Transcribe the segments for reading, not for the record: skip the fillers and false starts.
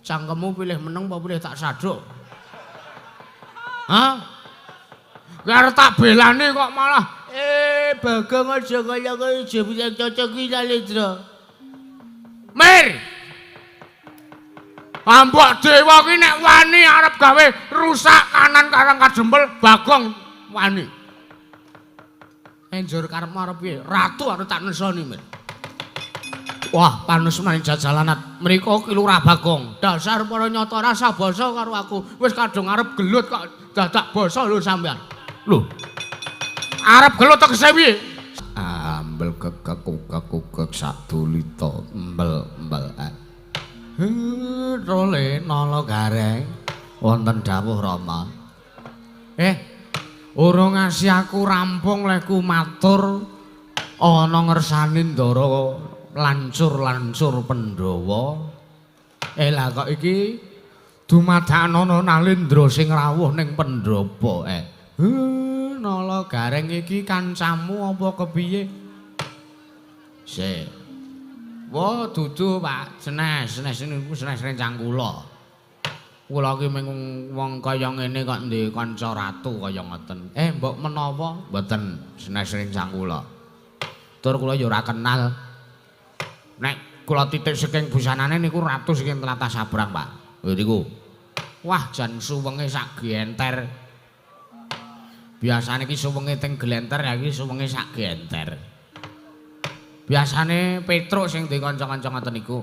Cangkemmu pilih meneng apa pilih tak saduk? Hah? Karo tak belani kok malah Bagong aja kaya kowe bisa cocok iki Lendra. Mir. Ambok dewa ki nek wani arep gawe rusak kanan karang kadempel Bagong wani. Enjur karepmu arep piye? Ratu arep tak nesoni, Mir. Wah, panesman jajalanat. Mriko ki Lurah Bagong. Dasar para nyata rasa basa karo aku. Wis kadung arep gelut kok dadak basa lho sampean. Lho. Arep gelut tegese piye? Ambel kekek sadulita embel-embel. Role nala gareng wonten dawuh Rama. Urung ngasih aku rampung leku matur ana ngersani ndara lancur-lancur Pandhawa. Lah kok iki dumadakno Nalendra sing rawuh ning Pandhapa. Nala gareng iki kancamu apa kepiye? Sik. Wah, dudu, Pak. Senes niku senes rencang kula. Kula ki mung wong kaya ngene kok ndek kanca ratu kaya ngoten. Mbok menawa mboten senes rencang kula. Tur kula ya ora kenal. Nek kula titik saking busanane niku ratu saking tlatah Sabrang, Pak. Lho niku. Wah, jan suwenge sak genter. Biasane iki suwenge teng glenter, ya iki suwenge sak genter. Biasane Petruk sing duwe kanca-kanca ngoten niku.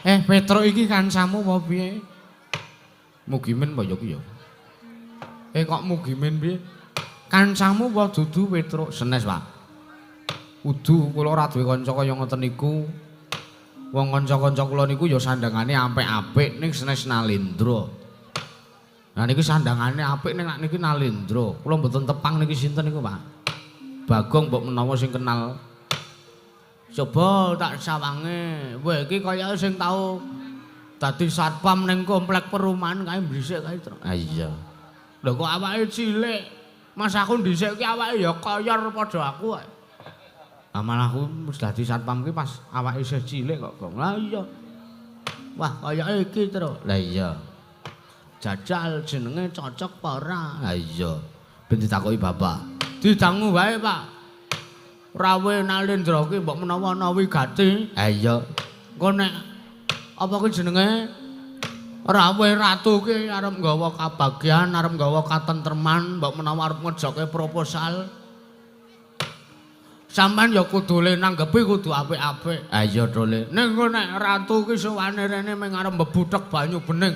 Petruk iki kancamu apa piye? Mugimen apa ya ki ya? Kok mugimen piye? Kancamu apa dudu Petruk? Senes, Pak. Udu kula ora duwe kanca kaya ngoten niku. Wong kanca-kanca kula niku ya sandangane apik-apik ning senes Nalendra. Nah niki sandangane apik ning niki Nalendra. Kula mboten tepang niki sinten niku, Pak. Bagong mbok menawa sing kenal. Coba tak sawange. Wah iki kaya sing tau dadi satpam ning komplek perumahan kae mbrisik kae. Iya. Lho kok awake cilik. Mas aku dhisik ki awake ya koyor padha aku kae. Malah aku wis dadi satpam ki pas awake isih cilik kok. Lah iya. Wah kaya iki terus. Lah iya. Jajal jenenge cocok apa ora? Ha iya. Ben ditakoki bapak. Didangu wae, Pak. Rawe Nalendra ki mbok menawa ana wigati. Ha iya. Engko nek apa ki jenenge Rawe ratu ki arep nggawa kabagyan, arep nggawa katentreman, mbok menawa arep ngejoke proposal. Sampeyan ya kudu le nanggepi kudu apik-apik. Ha iya, Dole. Ning nek ratu ki sowane rene mung arep mbebuthek banyu bening.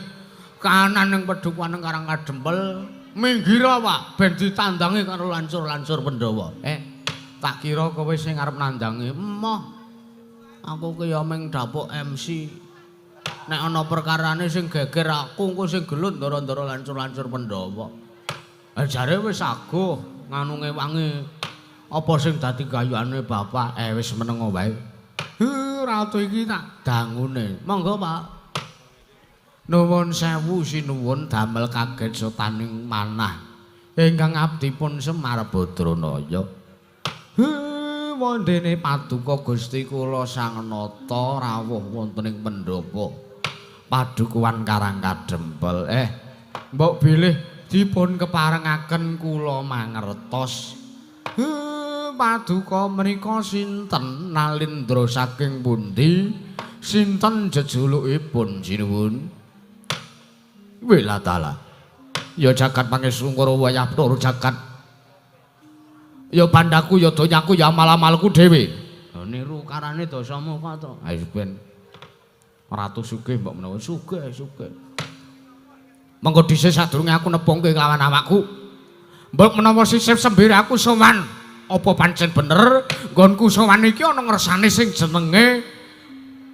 Kanan ning Pedukuhan ning Karang Kadempel, minggir Pak, ben ditandangi karo lancur-lancur Pandhawa. Tak kira kowe sing arep nandangi. Emoh. Aku ki ya mung dapuk MC. Nek ana perkarane sing geger aku, engko sing gelut ndara-ndara lancur-lancur Pandhawa. Jare wis aguh nganu ngewangi apa sing dadi gayuhane bapak. Wis menengo wae. Ratu iki tak dangune. Monggo, Pak. Nuwun sewu sinuwun damel kaget sotaning manah ingkang abdipun Semar Badranaya. Wondene paduka Gusti kula Sang Nata rawuh wonten ing Pandhapa Padukuhan Karang Kadempel. Mbok bilih dipun keparengaken kula mangertos. Paduka menika sinten? Nalendra saking pundi? Sinten jejulukipun sinuwun? Wela tala. Ya jagat pangesungkara wayah tur jagat. Ya bandaku ya donyaku ya amal-amalku dhewe. Niru karane dasamu kok to. Ha ben ratu sugih mbok menawa sugih. Mengko dhisik sadurunge aku nepungke kelawan awakku. Mbok menawa sisip sembir aku sowan. Apa pancen bener nggonku sowan iki ana ngersane sing jenenge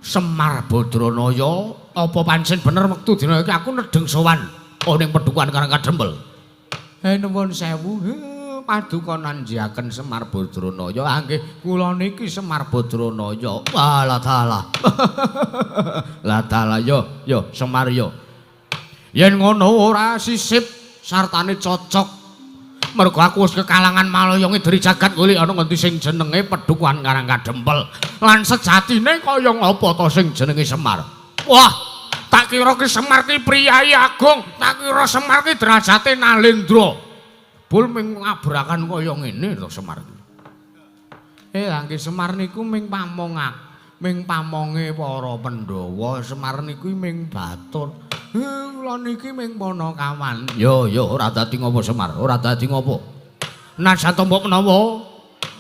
Semar Badranaya? Apa pancen bener wektu dina iki aku nedeng sowan ning Pedukuhan Karang Kadempel? Nuwun sewu. Paduka nanjiaken Semar Badranaya. Nggih, kula niki Semar Badranaya. Walah dalah. Lah dalah yo Semar yo. Yen ngono ora sisip sartane cocok. Mergo aku wis kekalangan Malayonge dari jagat golek ana ngendi sing jenenge Pedukuhan Karang Kadempel. Lan sejatine kaya ngapa to sing jenenge Semar? Wah, Tak kira ki Semar ki priyayi agung, tak kira Semar ki derajate Nalendra. Bul ming ngabrakan kaya ngene to Semar ki. Angge Semar niku ming pamonge para Pandhawa, Semar niku ming batur. Kula niki ming Panakawan. Yo ora dadi ngopo Semar, ora dadi ngopo. Najan tombok menawa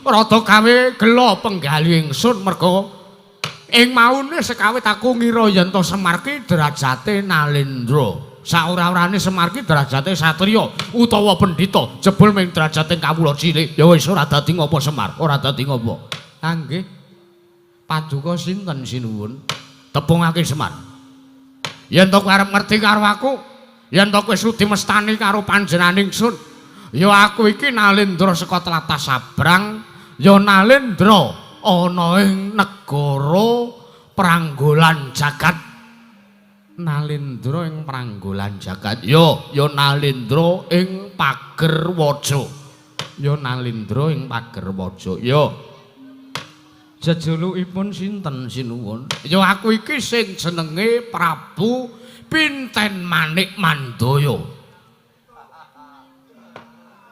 rada gawe gelo penggali ingsun merga ing maune sekawit aku ngira yen to Semar ki derajate Nalendra. Saora-orane Semar ki derajate satriya utawa pendhita, jebul ming derajate kawula cilik. Ya wis ora dadi ngopo Semar, ora dadi ngopo. Nggih. Paduka sinten sinuwun? Tepungake Semar. Yen to kowe arep ngerti karo aku, yen to kowe sudi mestani karo panjenengan ingsun, ya aku iki Nalendra saka tlatah Sabrang, ya Nalendra ana ing negara Pranggolan Jagat. Nalendra ing Pranggolan Jagat. Ya Nalendra ing Pagerwaja. Ya Nalendra ing Pagerwaja. Ya. Jejulukipun sinten sinuwun? Ya aku iki sing jenenge Prabu Pinten Manik Mandaya.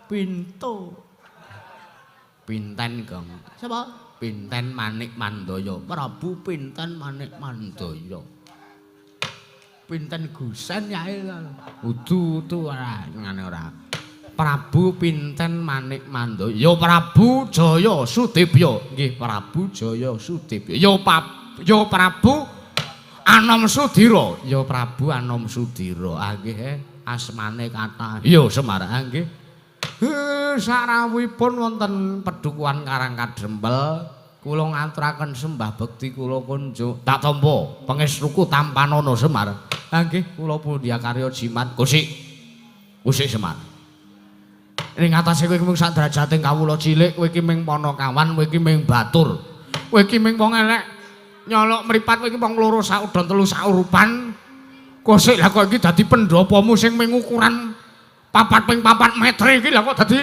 Pinto. Pinten, Gong. Sapa? Pinten Manik Mandaya. Prabu Pinten Manik Mandaya. Pinten Gusen yae. Udu ora ngene ora. Prabu Pinten Manik Mandaya. Ya Prabu Jaya Sudibya. Nggih, Prabu Jaya Sudibya. Ya Prabu Anom Sudira. Ya Prabu Anom Sudira. Nggih, asmane kathah. Ya Semar, nggih. Sarawuhipun wonten Pedukuhan Karang Kadrembel. Kula ngaturaken sembah bekti kula kunjuk. Tak tampa pangestuku tampanana Semar. Nggih, kula pundhia karya jimat Kusik Semar. Ning atase kowe iki mung sak derajate kawula cilik, kowe iki ming Panakawan, kowe iki ming batur. Kowe iki ming wong elek nyolok mripat, kowe iki wong loro sak udon telu sak urupan. Kosik lah kok iki dadi pendopomu sing ming ukuran 4 ping 4 meter iki lah kok dadi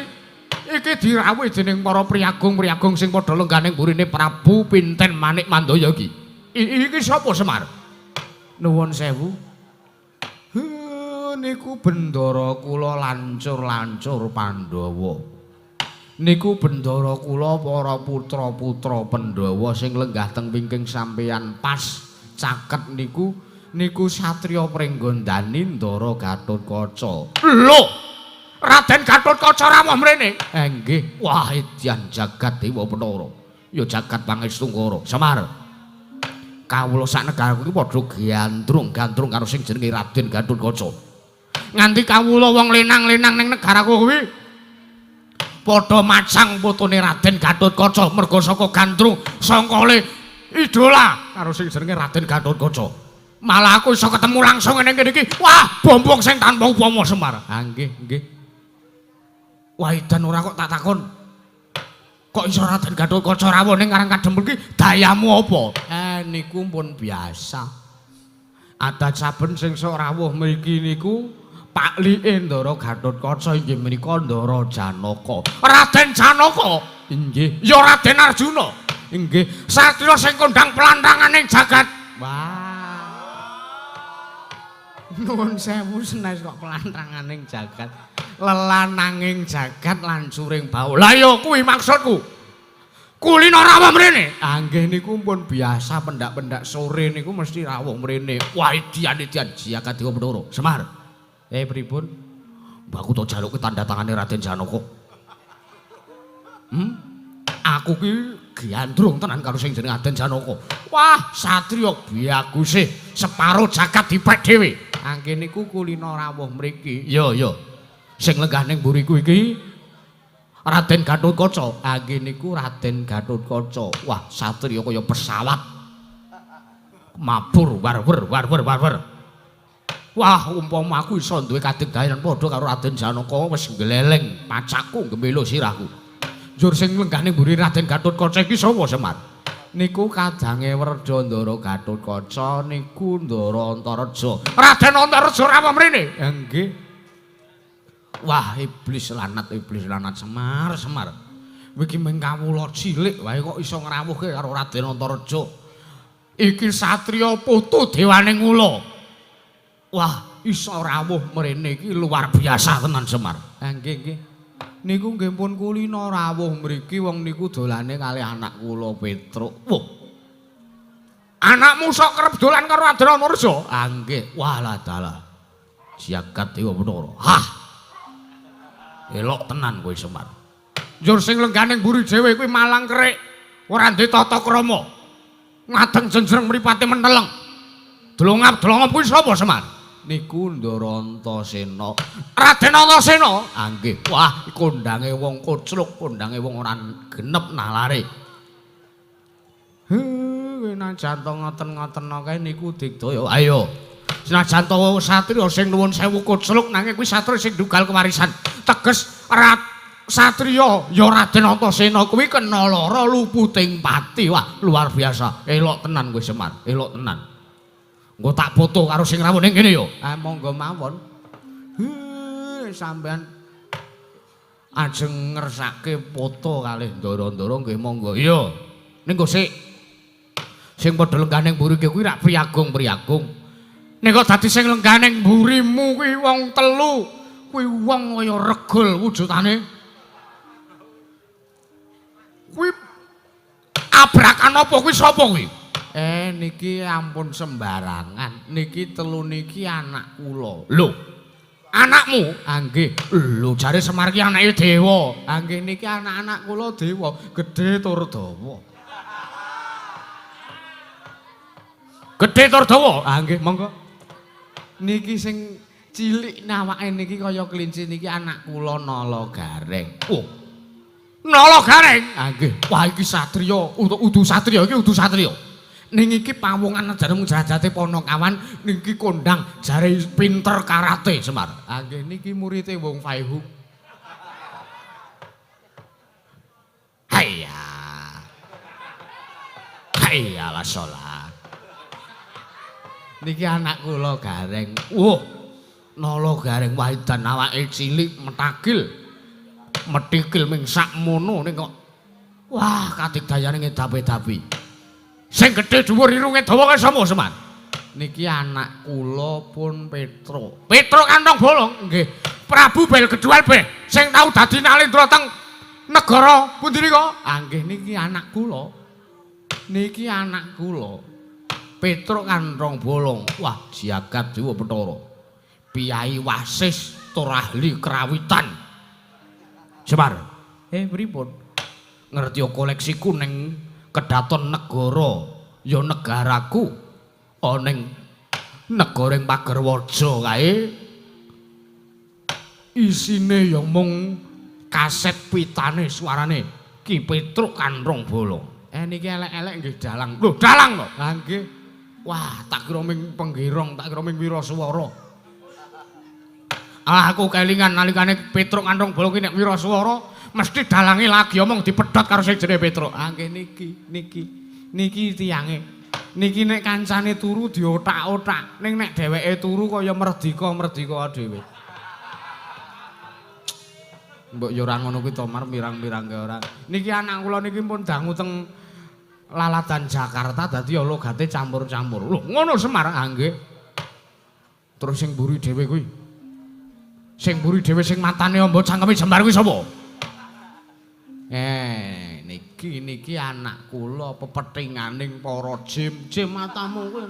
iki dirawuh dening para priagung-priagung sing padha lengganing burine Prabu Pinten Manik Mandaya iki. Iki sapa Semar? Nuwun sewu. Niku bendara kula lancur-lancur Pandhawa. Niku bendara kula para putra-putra Pandhawa sing lenggah teng wingking sampeyan pas caket niku satriya Pringgondani Ndara Gatotkaca. Lho, Raden Gatotkaca rawuh mrene. Nggih, wah edyan jagat Dewa Bathara. Ya jagat Pangestungkara. Semar. Kawula sak negaraku iki padha gandrung karo sing jenenge Raden Gatotkaca. Nganti kawula wong lenang-lenang ning negaraku kuwi padha macang fotone Raden Gatotkaca merga saka gandrung sangkale idola karo sing jenenge Raden Gatotkaca. Malah aku iso ketemu langsung ning kene iki. Wah, bombong sing tanpa upama Semar. Nggih. Wah, edan ora kok tak takon. Kok iso Raden Gatotkaca rawuh ning Karang Kadempel iki dayamu apa? Niku pun biasa. Adat saben sing sok rawuh mriki niku Pak Liin Ndara Gatotkaca inggih menika Ndara Janaka. Raden Janaka? Inggih. Ya Raden Arjuna? Inggih. Satriya sing kondhang pelantanganing jagat. Wah. Nuwun sewu senes kok pelantanganing jagat. Lelananging jagat lancuring bau. Lah ya kuwi maksudku. Kulino rawuh mrene. Nggih niku pun biasa pendak-pendak sore niku mesti rawuh mrene. Wah edian jagat Dewa Bathara. Semar. Pripun? Mbakku to jaluke tanda tangane Raden Janaka. Aku ki gandrung tenan karo sing jenenge Raden Janaka. Wah, satriya biaguse separo jagat dipek dhewe. Angke niku kulino rawuh mriki. Ya. Sing lenggah ning mburiku iki Raden Gatotkaca. Angge niku Raden Gatotkaca. Wah, satriya kaya pesawat. Mabur war-war. Wah, umpama aku iso duwe kadegdayan padha karo Raden Janaka wis gleleng pacakku gemelo sirahku. Njur sing lenggah ning mburi Raden Gatotkaca iki sapa Semar? Niku kadange Werda Ndara Gatotkaca niku Ndara Antareja. Raden Antareja rawuh mrene. Nggih. Wah, iblis lanat Semar. Kowe iki mung kawula cilik wae kok iso ngrawuhke karo Raden Antareja. Iki satriya putu dewaning ula. Wah, iso rawuh mrene iki luar biasa tenan Semar. Ha nggih nggih. Niku nggih pun kulina rawuh mriki wong niku dolane kalih anak kula Petruk. Wah. Anakmu sok kerep dolan karo Adra Murja? Ah nggih. Walah dalah. Jagat Dewa Bathara. Hah. Elok tenan kowe Semar. Njur sing lengganing mburi dhewe kuwi malang kerik. Ora ndek tata krama. Ngadeng jenjreng mripate menteleng. Delongap-delongop kuwi sapa Semar? Niku Ndara Antasena. Raden Antasena? Ah nggih. Wah, kondange wong kocluk, kondange wong ora genep nalare. Senajan to ngoten-ngoten kae niku digdaya. Ayo. Senajan to satriya sing nuwun sewu kocluk nanging kuwi satriya sing dugal kewarisan. Teges satriya ya Raden Antasena kuwi kena lara luputing pati. Wah, luar biasa. Elok tenan kowe Semar. Elok tenan. Engko tak foto karo sing rawuh ning kene yo. Ah monggo mawon. Sampean ajeng ngersake foto kalih ndara-ndara nggih monggo. Iya. Ning kok sing padha lengganing mburi kuwi rak priyagung-priyagung. Nek kok dadi sing lengganing mburimu kuwi wong telu, kuwi wong kaya regul wujudane. Kuwi abrakan apa kuwi sapa kuwi? Niki ampun sembarangan. Niki telu niki anak kula. Lho. Anakmu? Ah nggih. Lho jare Semar ki anake dewa. Ah nggih niki anak-anak kula dewa, gedhe tur dawa. Gedhe tur dawa? Ah nggih, monggo. Niki sing cilik nawake niki kaya kelinci niki anak kula Nala Gareng. Oh. Nala Gareng? Ah nggih. Wah iki satriya, udu satriya iki udu satriya. Ning iki pawongan jare mung jajate Panakawan niki kondang jare pinter karate Semar. Ah nggih niki murite wong Faihuk. Hayya. Hayya la sholat. Niki anak kula Gareng. Wah. Nala Gareng wahidan awake cilik metakil. Metikil ming sakmono ning kok. Wah, kadigdayane ngedapi-dapi. Sing gedhe dhuwur irunge dawa kaya sapa Semar? Niki anak kula pun Petruk. Petruk kantong bolong nggih. Prabu Bel Gedual Beh sing tau dadi nalendra teng negara pundi nika? Ah nggih niki anak kula. Niki anak kula. Petruk kantong bolong. Wah, jagat Dewa Bathara. Piyai wasis tur ahli kerawitan. Semar. Pripun? Ngerti koleksiku ning Kedaton negara ya negaraku ning negaring Pagerwaja kae isine ya mung kaset pitane suarane Ki Petruk Kantong Bolong. Niki elek-elek nggih dalang. Lho, dalang lho. Ha nggih. Wah, tak kira ming penggerong, tak kira ming wiraswara. Aku kelingan nalikane Petruk Kantong Bolong ki nek wiraswara mesti dalange lagi omong dipedhot karo sing jenenge Petruk. Ah nggih niki tiyange. Niki nek kancane turu diotak-otak, ning nek dheweke turu kaya merdika dhewe. Mbok ya ora ngono kuwi to Mar, mirang-mirang ke ora. Niki anak kula niki pun dangu teng lalatan Jakarta dadi ya logate campur-campur. Lho, ngono Semar. Ah nggih. Terus sing mburi dhewe kuwi. Sing mburi dhewe sing matane amba cangkeme jembar kuwi sapa? Niki anak kula pepethinganing para jim matamu kuwi.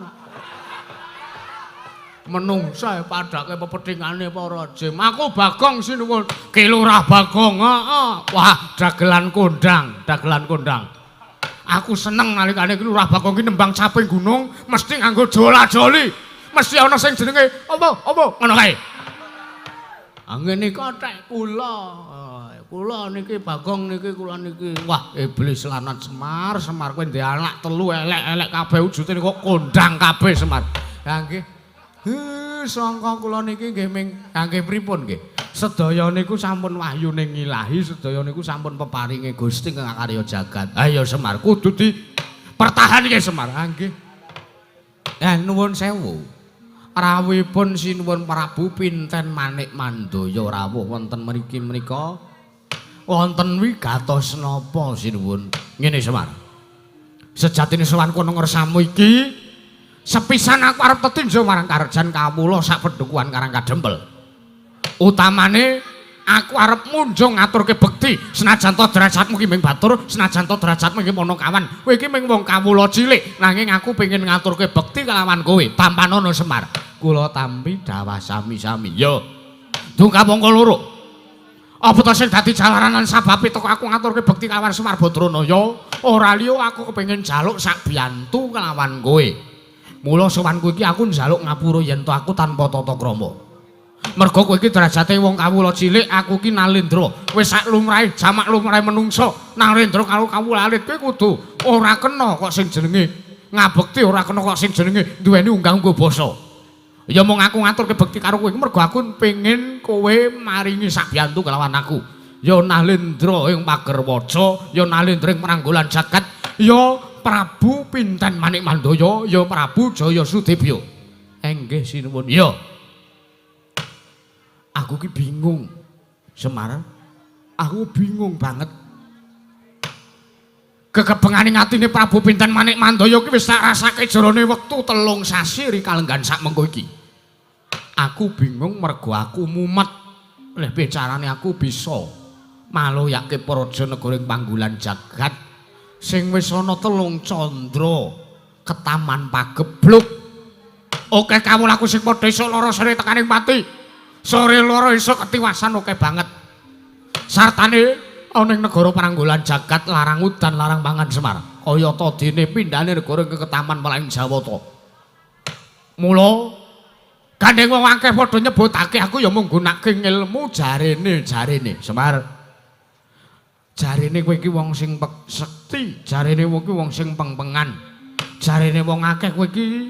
Menungsa padhake pepethingane para jim. Aku Bagong sinuwun. Ki Lurah Bagong. Heeh. Wah, dagelan kondang. Aku seneng nalikane Ki Lurah Bagong ki nembang caping gunung mesti nganggo jola-joli. Mesti ana sing jenenge apa? Ngono kae. Ngene iki tek kula. Kula niki Bagong niki kula niki. Wah, iblis lanat Semar kowe ndek anak telu elek-elek kabeh wujude kok kondang kabeh Semar. Ha nggih. Sangka kula niki nggih ming nggih pripun nggih. Sedaya niku sampun wahyuning Ilahi, sedaya niku sampun peparinge Gusti kang karya jagat. Ayo Semar kudu dipertahanke Semar. Ha nggih. Nuwun sewu. Rawuhipun sinuwun Prabu Pinten Manik Mandaya rawuh wonten mriki menika. Wonten wigatos napa sinuwun? Ngene Semar. Sejatine sowan kono ngersamu iki Sepisan aku arep tetinjo marang Karejan kawula sak Pedhukuhan Karang Kadempel. Utamane aku arep munjung ngaturke bekti senajan to derajatmu ki ming batur, senajan to derajatmu ki Ponokawan. Kowe iki ming wong kawula cilik, nanging aku pengin ngaturke bekti kelawan kowe. Tampanono Semar. Kula tampi dawah sami-sami. Yo. Dungka mongko loro. Apa to sing dadi jalaran sababe teko aku ngaturke bekti kelawan Semar Badranaya? Ora liya aku kepengin jaluk sak biyantu kelawan kowe. Mula sowanku iki aku njaluk ngapura yen to aku tanpa tata krama. Merga kowe iki derajate wong kawula cilik, aku iki Nalendra. Wis sak lumrahe jamak lumrahe menungso, Nalendra karo kawula alit kowe kudu ora kena kok sing jenenge ngabekti, ora kena kok sing jenenge duweni unggah-ungguh basa. Ya mung aku ngaturke bekti karo kowe merga aku pengin kowe maringi sak biyantu kelawan aku. Ya Nalendra ing Pagerwaja, ya Nalendra ing Pranggolan Jagat, ya Prabu Pinten Manik Mandaya, ya Prabu Jaya Sudibya. Enggih sinuwun. Ya. Aku ki bingung. Semar. Aku bingung banget. Kekebenganing atine Prabu Pinten Manik Mandaya ki wis tak rasake jarane wektu 3 sasi rikalenggan sak mengko iki. Aku bingung mergo aku mumet. Leh bicarane aku bisa maloyake Praja Negara ing Panggulan Jagat. Sing wis ana 3 candra ketaman pagebluk. Oke kawulaku sing padha esuk lara sore tekaning pati. Sore lara esuk ketiwasan oke banget. Sartane ana ing negara Pranggolan Jagat larang udan larang pangan Semar. Kaya ta dene pindhane negara ke ketaman Melayu Jawata. Mula gandeng wong akeh padha nyebutake aku ya mung gunake ilmu jarene Semar. Jarene kowe iki wong sing sekti, jarene kowe iki wong sing pengpengan. Jarene wong akeh kowe iki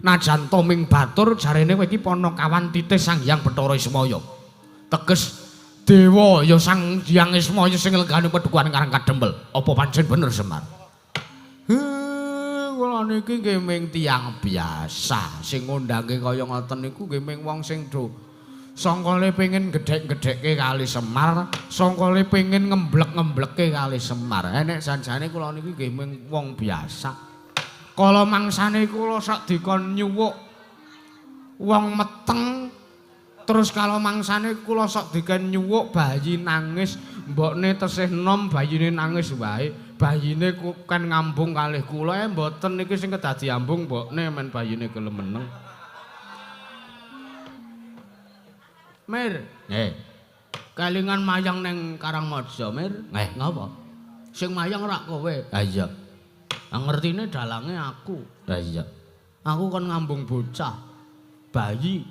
najan toming batur, jarene kowe iki Ponokawan Titis Sang Hyang Bathara Ismaya. Teges dewa ya Sang Hyang Ismaya sing lenggane Pedhukuhan Karang Kadempel. Apa pancen bener Semar? Kula niki nggih ming tiyang biasa, sing ngundhange kaya ngoten niku nggih ming wong sing sangkane pengen gedhek-gedhekke kali Semar, sangkane pengen ngemblek-ngemblekke kali Semar. Nek sanjane kula niki nggih mung wong biasa. Kala mangsane kula sak dikon nyuwuk wong meteng, terus kala mangsane kula sak dikon nyuwuk bayi nangis, mbokne tesih nom bayine nangis wae. Bayine kan ngambung kalih kula mboten niki sing kedadi ambung mbokne men bayine gelem meneng. Mir, kalingan mayang neng Karangmadya, Mir. Ngapa? Sing mayang rak kowe. Ha iya. Ngertine dalange aku. Ha iya. Aku kon ngambung bocah. Bayi.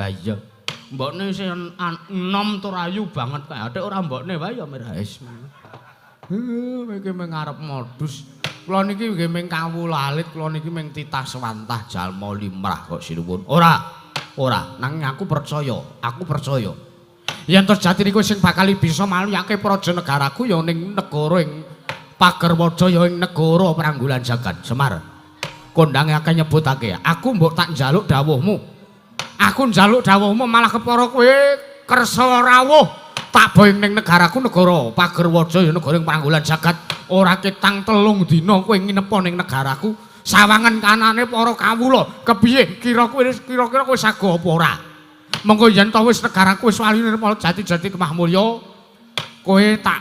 Ha iya. Mbokne sing enom tur ayu banget kae. Atik ora mbokne wae ya Mir. Wis. Iki mung arep modus. Kula niki nggih mung kawula alit, kula niki mung titah swantah jalma limrah kok sinuwun. Ora, nanging aku percaya. Yen terjadi niku sing bakal bisa maluyake praja negaraku ya ning negara ing Pagerwaja ya ing negara Pranggolan Jagat. Semar. Kondange akeh nyebutake, aku mbok tak njaluk dawuhmu. Aku njaluk dawuhmu malah kepara kowe kersa rawuh tak boyong ning negaraku negara Pagerwaja ya negara ing Pranggolan Jagat. Ora ketang 3 dina kowe nginep ning negaraku. Sawangan kanane para kawula kepiye kira-kira kowe sago apa ora? Mengko yen to wis negaraku wis wali nirmala jati-jati kemahmulya kowe tak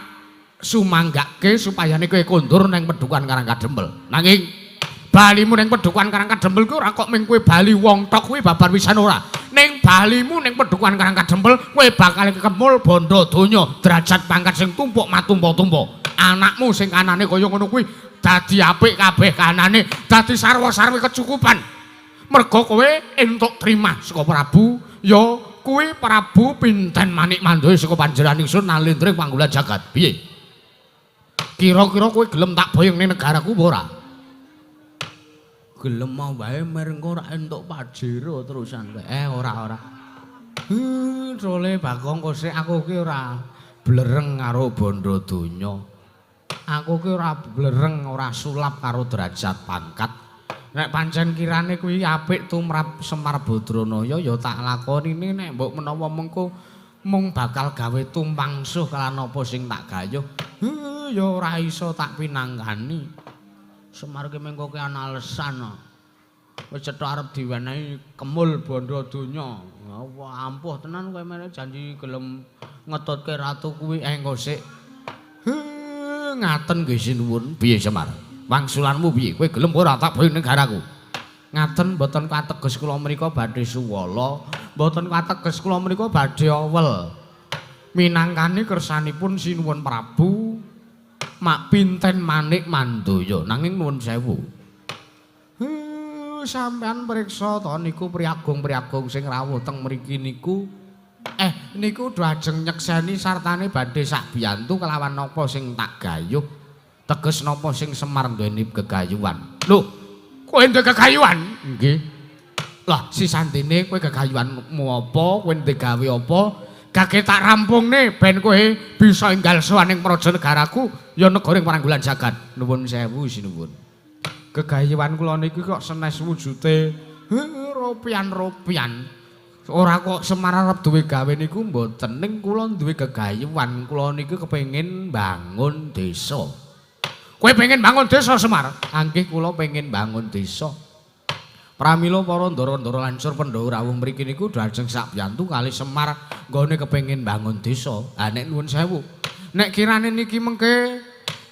sumanggake supayane kowe kondur ning Pedhukuhan Karang Kadempel. Nanging balimu ning Pedhukuhan Karang Kadempel kuwi ora kok mung kowe bali wong tok kuwi babar pisan ora. Ning balimu ning Pedhukuhan Karang Kadempel kowe bakal kemul bondo donya derajat pangkat sing tumpuk matumpa-tumpa. Anakmu sing kanane kaya ngono kuwi dadi apik kabeh kanane, dadi sarwa-sarwi kecukupan. Merga kowe entuk trimah saka Prabu, ya kuwi Prabu Pinten Manik Mandaya saka panjenengan ingsun Nalendra ing Panggolan Jagat. Piye? Kira-kira kowe gelem tak boyong ning negaraku apa ora? Gelem mau wae merengko ora entuk pajero terusan kowe. Ora. Sole Bagong kosek aku ki ora blereng karo bondo donya. Aku ki ora blereng, ora sulap karo derajat pangkat. Nek pancen kirane kuwi apik tumrap Semar Badranaya ya tak lakonine nek mbok menawa mengko mung bakal gawe tumpangsuh kalan apa sing tak gayuh. Ya ora iso tak pinanggani. Semar ki mengko ki ana alesan. Wis cetha arep diwenehi kemul bondo donya. Wah, ampuh tenan kowe meneh janji gelem ngetutke ratu kuwi engko sik. Ngaten nggih sinuwun. Piye Semar? Wangsulanmu piye? Kowe gelem ora tak boyo negaraku? Ngaten mboten kateges kula mriku badhe suwala, mboten kateges kula mriku badhe awel. Minangkani kersanipun sinuwun Prabu mak pinten manik mandaya nanging nuwun sewu. Sampeyan priksa to niku priagung-priagung sing rawuh teng mriki niku niku ajeng nyekseni sartane badhe sak biyantu kelawan napa sing tak gayuh teges napa sing Semar duweni gegayuhan. Lho, kowe ndek gegayuhan? Nggih. Lah sisantine kowe gegayuhanmu apa? Kowe ndek gawe apa? Gage tak rampungne ben kowe bisa enggal sowaning praja negaraku ya negaring Paranggulan Jagat. Nuwun sewu sinuwun. Gegayuhan kula niki kok senes wujute ropian-ropian. Ora kok Semar arep duwe gawe niku mboten ning kula duwe gegayuhan. Kula niki kepengin bangun desa. Kowe pengen bangun desa Semar? Nggih kula pengen bangun desa. Pramila para ndara-ndara lancur Pandhawa rawuh mriki niku lajeng sak biyantu kali Semar nggone kepengin bangun desa. Ha nek nuwun sewu. Nek kirane niki mengke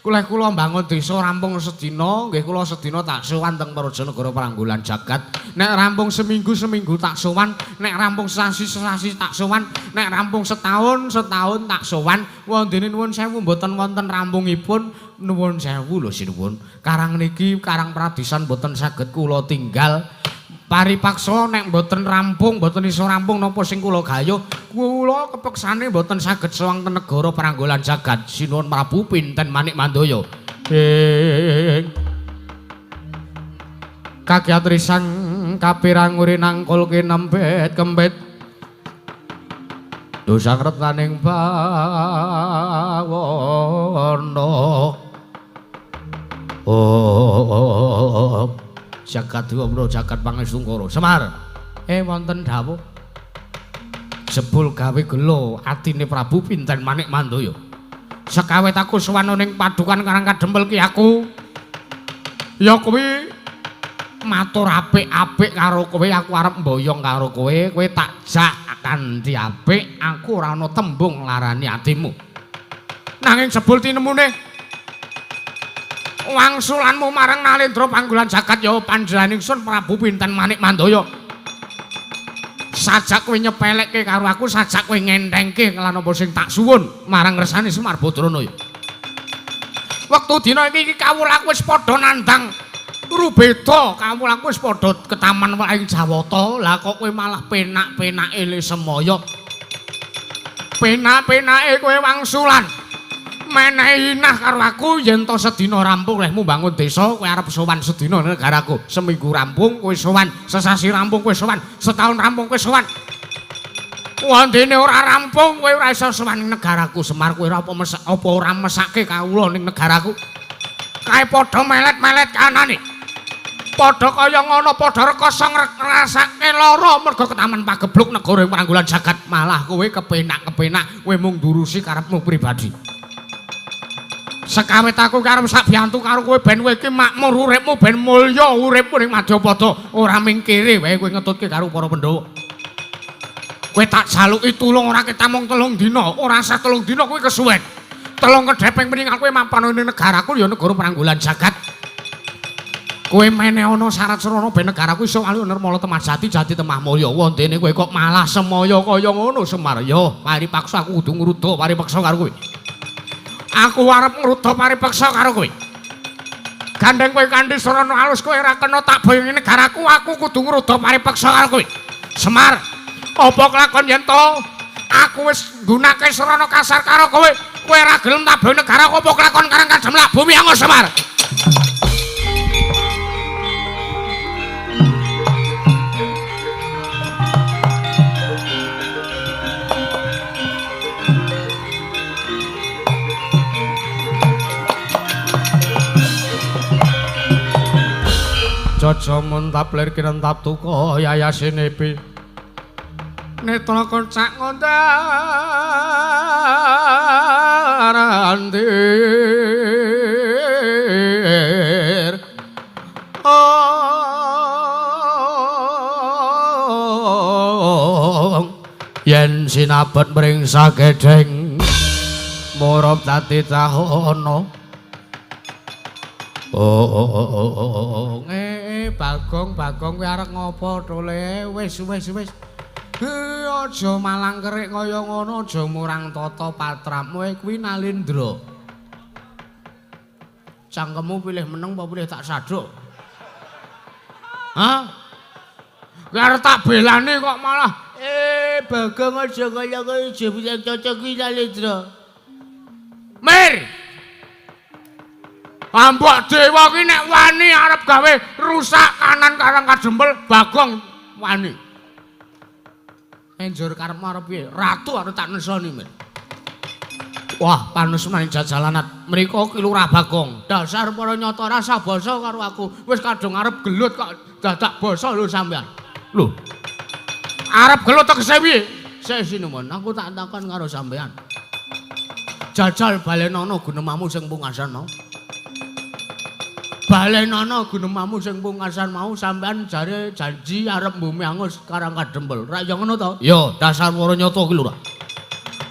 kula bangun desa rampung sedina, nggih kula sedina tak sowan teng Prajanegara Paranggulan Jagat. Nek rampung seminggu tak sowan, nek rampung sasi tak sowan, nek rampung setahun tak sowan. Wondene nuwun sewu mboten wonten rampungipun. Nuwun sewu lho sinuwun. Karang niki karang pradisan mboten saged kula tinggal. Paripaksa nek mboten rampung, mboten iso rampung napa sing kula gayuh, kula kepeksane mboten saged sowang ten negara Paranggulan Jagat. Sinuwun Prabu pinten manik mandaya. Kagyatrisang kapirang urinang kulke nempet kempet. Dosang retaning bawana. Jagat Dewa jagat pangestungkara. Semar. Wonten dawuh. Jebul gawe gelo atine Prabu pinten manik mandaya. Sekawit aku sowan ning padukan Karang Kadempel ki aku ya kuwi matur apik-apik karo kowe, aku arep mboyong karo kowe, kowe tak jak kanthi apik, aku ora ana tembung larani atimu. Nanging jebul tinemune wangsulanmu marang Nalendra Panggulan Jagat ya panjenengan ingsun Prabu pinten manik mandaya. Sajak kowe nyepelekke karo aku, sajak kowe ngentengke lan apa sing tak suwun marang ngersane Semar Badrana ya. Wektu dina iki kawulaku wis padha nandhang rubeda, kawulaku wis padha ketaman wae Jawata. Lah kok kowe malah penak-penake le semaya. Penak-penake kowe wangsulan. Menehi inah karo aku yen to sedina rampung lehmu bangun desa kowe arep sowan sedina negaraku. Seminggu rampung kowe sowan, sesasi rampung kowe sowan, setahun rampung kowe sowan. Wondene ora rampung kowe ora iso sowan ning negaraku. Semar kowe ora apa ora mesake kawula ning negaraku. Kae padha melet-melet kanane. Padha kaya ngono padha rekoso ngrasake lara merga ketaman pagebluk negara Paranggulan Jagat. Malah kowe kepenak-kepenak kowe mung ngurusi karepmu pribadi. Sekawit aku karo sak biyantu karo kowe ben kowe iki makmur uripmu ben mulya uripmu ning Madyapada, ora mingkire wae kowe ngetutke karo para Pandhawa. Kowe tak jaluki tulung ora ketamung 3 dina, ora sah 3 dina kowe kesuwen. 3 kedheping meningal kowe mapan ning negaraku ya negara Paranggulan Jagat. Kowe meneh ana syarat srana ben negaraku iso ali nirmala temajati jati temah mulya. Wondene kowe kok malah semaya kaya ngono Semar. Yo, paripaksa aku kudu ngruda paripaksa karo kowe. Aku arep ngruda paripaksa karo kowe. Gandeng kowe kanthi sarana alus kowe ora kena tak boyongi negaraku, aku kudu ngruda paripaksa karo kowe. Semar, apa kelakon yen to aku wis nggunakake sarana kasar karo kowe, kowe ora gelem tak boyongi negaraku apa kelakon Karang Kademlak bumi ango Semar. Jaja muntap lir kirentap tuka yayasinepi netra koncak ngondarandir Bagong yen sinabet mring sagedheng murup dadi tahono. Bagong kuwi arep ngopo tole? Wis. Aja malang kerik kaya ngono, aja murang tata patrapmu kuwi Nalendra. Cangkemmu pilih meneng apa pilih tak saduk? Hah? Kuwi arep tak belani kok malah Bagong aja kaya kowe aja bisa cocok kuwi Nalendra. Mir. Ambok dewa ki nek wani arep gawe rusak kanan karang kadempel Bagong wani. Enjur karepmu arep piye? Ratu arep tak nesoni, Mir. Wah, panes maning jajalanat. Mriko ki Lurah Bagong. Dasar para nyata rasa basa karo aku. Wis kadung arep gelut kok dadak basa lho sampean. Lho. Arep gelut tegese piye? Sik sinuwun, aku tak takon karo sampean. Jajal balenono gunemamu sing pungkasan. Balenono gunemamu sing pungkasan mau sampean jare janji arep bumi angus karang kadempel. Ra ya ngono to? Ya, dasar para nyata ki Lurah.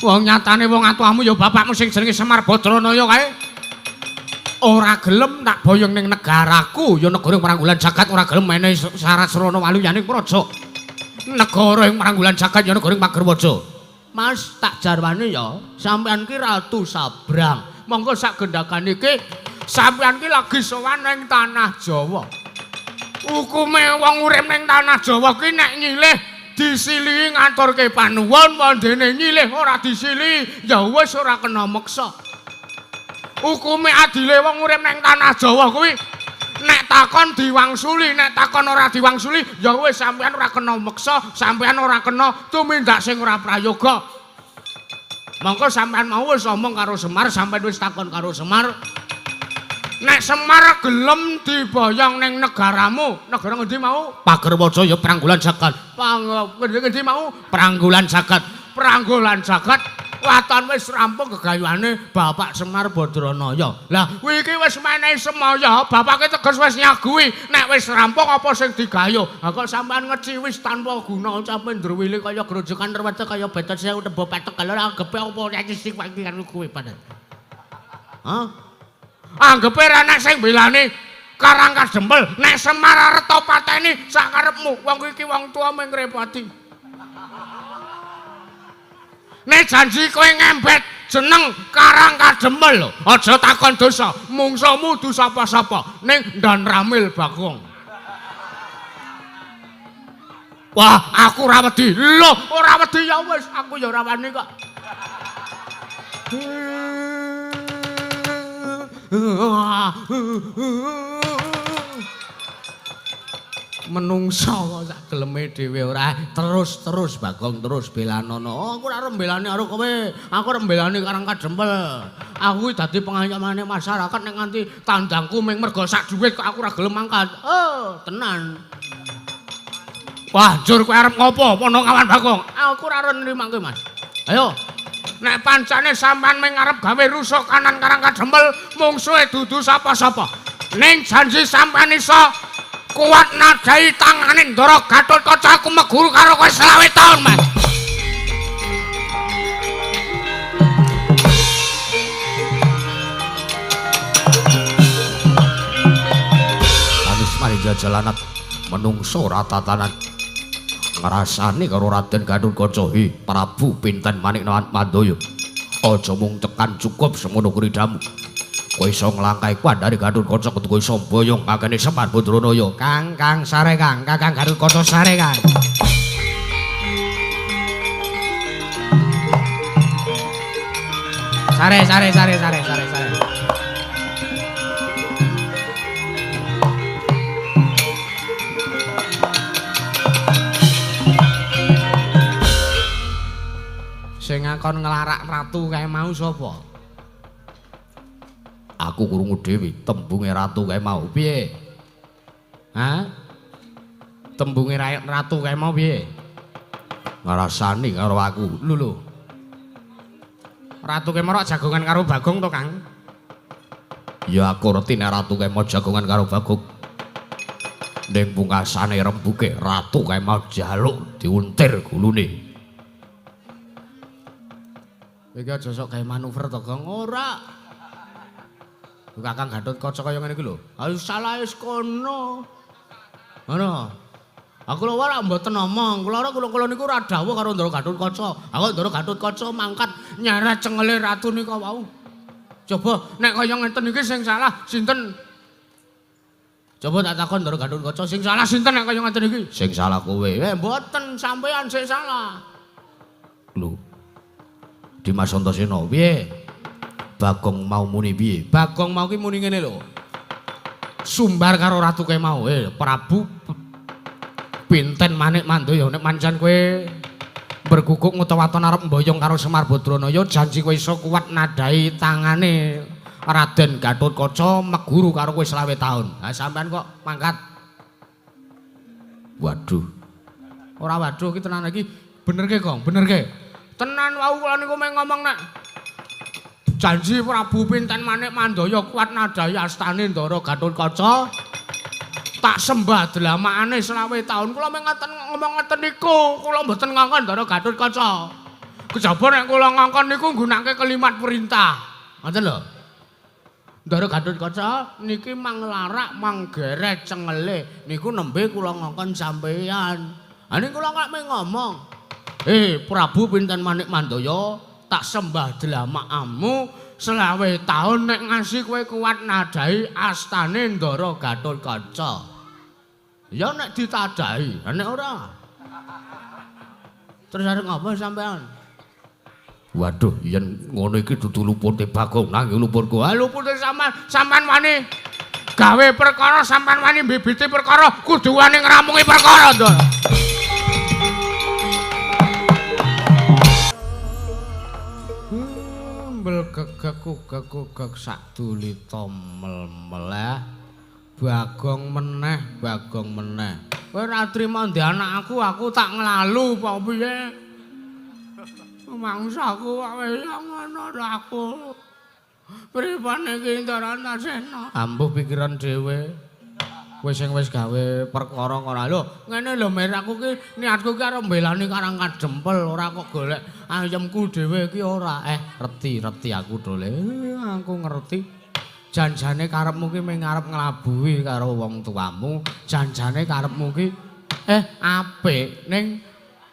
Wong nyatane wong atuhamu ya bapakmu sing jenenge Semar Badranaya kae. Ora gelem tak boyong ning negaraku, ya negara Pranggulan Jagat ora gelem menehi syarat srana waluyaning praja. Negara ing Pranggulan Jagat ya negara Pagerwaja. Mas tak jarwane ya, sampean ki Ratu Sabrang. Monggo sak gendakan iki sampean ki lagi sowan ning tanah Jawa. Hukume wong urip ning tanah Jawa ki nek nyilih disilihi ngaturke panuwun wandene nyilih ora disilihi ya wis ora kena meksa. Hukume adile wong urip ning tanah Jawa kuwi nek takon diwangsuli, nek takon ora diwangsuli ya wis sampean ora kena meksa, sampean ora kena tumindak sing ora prayoga. Monggo sampean mau wis omong karo Semar, sampean wis takon karo Semar. Nek Semar gelem diboyong ning negaramu, negara ngendi mau? Pagerwaja ya Pranggulan Jagat. Ngendi mau? Pranggulan Jagat. Pranggulan Jagat waton wis rampung gegayuhane Bapak Semar Badranaya. Lah kuwi iki wis menehi semaya, bapake teges wis nyaguhi. Nek wis rampung apa sing digayuh? Ha kok sampean ngeci wis tanpa guna sampean ndruwili kaya grojokan rewete kaya betet sewu tebo petek lho anggepe apa nyisi kuwi kuwi padha. Hah? Anggepe ra nek sing belani karang kadempel, nek Semar arep pateni sak karepmu. Wong iki wong tuwa mung ngrepoti. Nek janji kowe ngembet jeneng karang kadempel lho, aja takon dosa. Mungsuhmu du sapa-sapa ning Ndan Ramil Bagong. Wah, aku ora wedi. Lho, ora wedi ya wis, aku ya ora wani kok. Menungso kok sak geleme dhewe ora terus Bagong terus belanono. Aku ora mbelani karo kowe. Aku ora mbelani karang kadempel. Aku dadi penganyamane masyarakat nek nganti tandangku ming mergo sak dhuwit kok aku ora gelem mangkat. Oh, tenan. Wah, jur kowe arep ngopo? Pono kawan Bagong. Aku ora nrimo kowe, Mas. Ayo. Nek pancane sampean ming arep gawe rusak kanan karang kadempel, mungsuhe dudu sapa-sapa. Ning janji sampean iso kuat nadai tangane Ndara Gatotkaca aku meguru karo kowe 20 taun, Mas. Anis mari jajalanat menungso ratatanan ngrasani karo Raden Gatotkaca, Prabu Pinten Manikna Mandaya. Aja mung tekan cukup semono kridamu. Kowe iso nglangkai Kwandari Gatotkaca ketu iso boyong kagene Semar Badranaya. Kang sare Kang, Kakang Gatotkaca sare Kang. Sare. Sing ngakon nglarak ratu kae mau sapa? Aku krungu dhewe tembunge ratu kae mau piye? Hah? Tembunge ratu kae mau piye? Ngrasani karo aku. Lho. Ratu kae mau jagongan karo Bagong to, Kang? Ya aku ngerti nek ratu kae mau jagongan karo Bagong. Ning pungkasane rembuke ratu kae mau jaluk diuntir gulune. Iki aja sok gawe manuver to, Gong. Ora. Kakang Gatotkaca kaya ngene iki lho. Ayo salah wis kono. Ngono. Aku lho ora mboten omong. Kula niku ora dawuh karo Ndara Gatotkaca. Aku Ndara Gatotkaca mangkat nyeret cengele ratu nika wau. Coba nek kaya ngeten iki sing salah sinten? Coba tak takon Ndara Gatotkaca sing salah sinten nek kaya ngeten iki? Sing salah kowe. Mboten sampean sing salah. Lho. Dimas Antasena piye? Bagong mau muni piye? Bagong mau ki muni ngene lho. Sumbar karo ratu kowe mau. Prabu Pinten Manik Mandaya nek mancen kowe berguguk ngutawaton arep mboyong karo Semar Badranaya janji kowe iso kuat nadai tangane Raden Gatotkaca meguru karo kowe 20 taun. Ha sampean kok mangkat. Waduh. Ora waduh ki tenan iki benerke Kong, benerke. Tenan wau kula niku meng ngomong nek janji Prabu Pinten Manik Mandaya kuat nadai astane Ndara Gatotkaca tak sembah dlamakane 20 taun. Kula mengatakan ngomong ngeten niku, kula mboten ngongkon Ndara Gatotkaca. Kejaba nek kula ngongkon niku nggunakake kalimat perintah. Ngoten lho. Ndara Gatotkaca niki manglarak manggeret cengele niku nembe kula ngongkon sampeyan. Ha niku kula kok ngomong. Prabu Pinten Manik Mandaya tak sembah dlamakamu 20 taun nek ngasih kowe kuat nadai astane Ndara Gatotkaca. Ya nek ditadai, nek ora. Terus arep ngapa sampean? Waduh, yen ngono iki dudu lupute Bagong nanging luputku. Ha lupute sampean wani gawe perkara, sampean wani mbibiti perkara, kudu wani ngramungi perkara, Ndara. Gegek sak dulita melmel. Bagong meneh. Kowe ora trima ndek anakku, aku tak nglalu apa piye? Mangsaku wis ngono aku. Pripane iki Ndara Antasena? Ambuh pikiran dhewe. Kowe sing wis gawe perkara ora. Lho, ngene lho Mir, aku ki niatku ki arep mbelani Karang Kadempel, ora kok golek ayemku dhewe iki ora. Reti aku dole. Aku ngerti. Janjane karepmu ki mung arep nglabuhi karo wong tuamu, janjane karepmu ki apik ning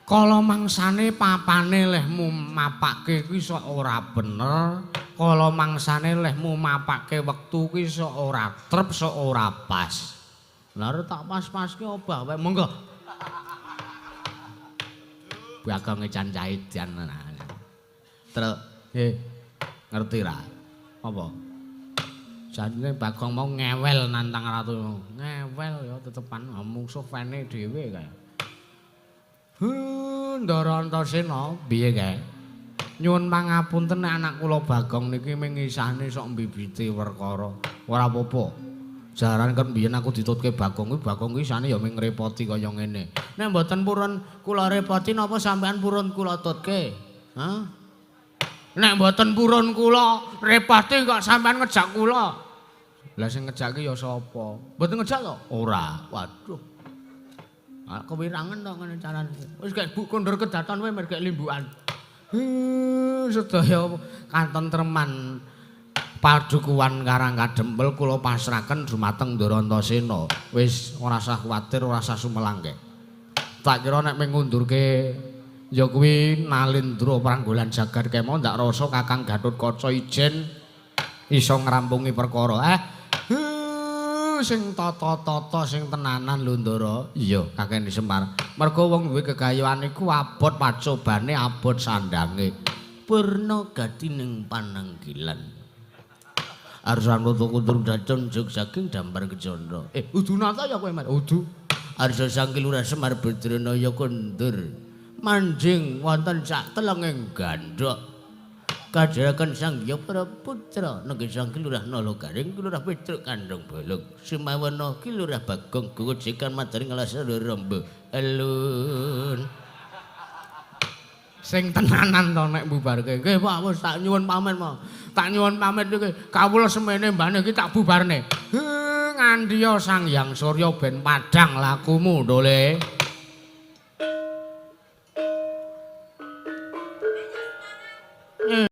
kala mangsane papane lehmu mapake kuwi sok ora bener, kala mangsane lehmu mapake wektu ki sok ora trep, sok ora pas. Lah tak pas-paske obah wae monggo. Bagonge cancaidan. Terus ngerti ra? Apa? Janjine Bagong mau ngewel nantang ratu. Ngewel ya tetepan mungsuh fene dhewe kae. Ndara Antasena, piye kae? Nyuwun pangapunten nek anak kula Bagong niki mengisahne sok mbibiti perkara. Ora apa-apa. Jaran kan biyen aku ditutke Bagong kuwi isane ya ming ngrepoti kaya ngene. Nek mboten purun kula repoti napa sampean purun kula tutke? Hah? Nek mboten purun kula repoti kok sampean ngejak kula. Lah sing ngejake ya sapa? Mboten ngejak to? Ora. Waduh. Kewirangan to ngene carane. Wis gek Bu kondur kedaton wae mergek limbukan. Sedaya katentreman padukuhan Karang Kadempel kula pasrahaken dumateng Ndara Antasena. Wis ora usah kuwatir, ora usah sumelangke. Tak kira nek mengundurke ya kuwi Nalendra Pranggolan Jagat kemau ndak rasa Kakang Gatotkaca ijen iso ngrampungi perkara. Sing tata-tata sing tenanan lho Ndara. Iya, Kakang Semar. Mergo wong duwe gegayuhan iku abot pacobane, abot sandange. Purna gatining pananggilan. Arsan foto kuntur dacon juk saking dambar kejanda. Udu nata ya kowe, Mas? Udu. Arsa Sangki Lurah Semar Badranaya kundur. Manjing wonten sak telenging gandhok. Kadharaken Sang Hyang Praputra nggih Sangki Lurah Nalagaring Lurah Petruk Kandhung Bolong. Sumawana Ki Lurah Bagong Gojekan Madaring Lasara Rembe. Alun. Sing tenanan to nek bubarke. Nggih Pak, wis tak nyuwun pamit, Pak. Tak nyuwun pamit iki. Kawula semene mbane iki tak bubarne. Ngandhiya Sang Hyang Surya ben padhang lakumu Ndole.